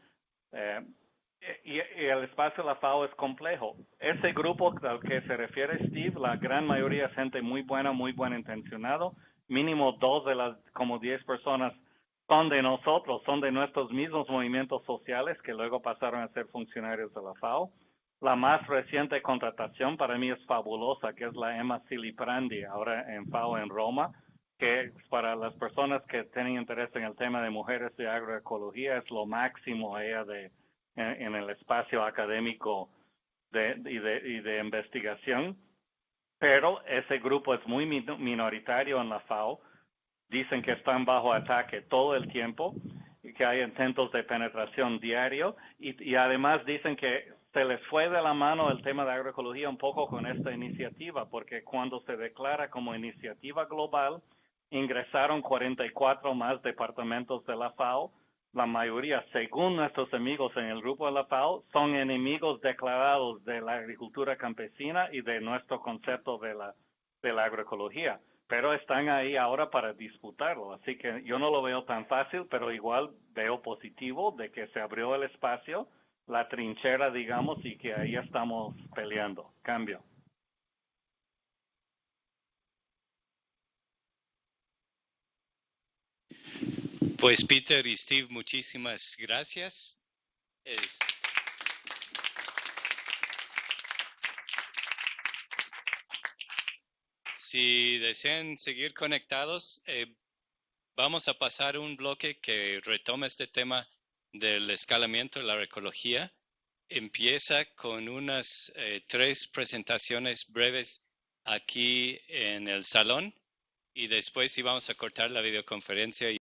Y el espacio de la FAO es complejo. Ese grupo al que se refiere Steve, la gran mayoría es gente muy buena intencionado. Mínimo 2 de las como 10 personas son de nosotros, son de nuestros mismos movimientos sociales que luego pasaron a ser funcionarios de la FAO. La más reciente contratación para mí es fabulosa, que es la Emma Siliprandi, ahora en FAO en Roma, que para las personas que tienen interés en el tema de mujeres de agroecología es lo máximo ella en el espacio académico y de investigación. Pero ese grupo es muy minoritario en la FAO. Dicen que están bajo ataque todo el tiempo y que hay intentos de penetración diario. Y además dicen que se les fue de la mano el tema de agroecología un poco con esta iniciativa, porque cuando se declara como iniciativa global, ingresaron 44 más departamentos de la FAO. La mayoría, según nuestros amigos en el grupo de la FAO, son enemigos declarados de la agricultura campesina y de nuestro concepto de la agroecología. Pero están ahí ahora para disputarlo. Así que yo no lo veo tan fácil, pero igual veo positivo de que se abrió el espacio, la trinchera, digamos, y que ahí estamos peleando. Cambio. Pues Peter y Steve, muchísimas gracias. Si desean seguir conectados, vamos a pasar un bloque que retoma este tema del escalamiento de la agroecología. Empieza con unas 3 presentaciones breves aquí en el salón y después sí vamos a cortar la videoconferencia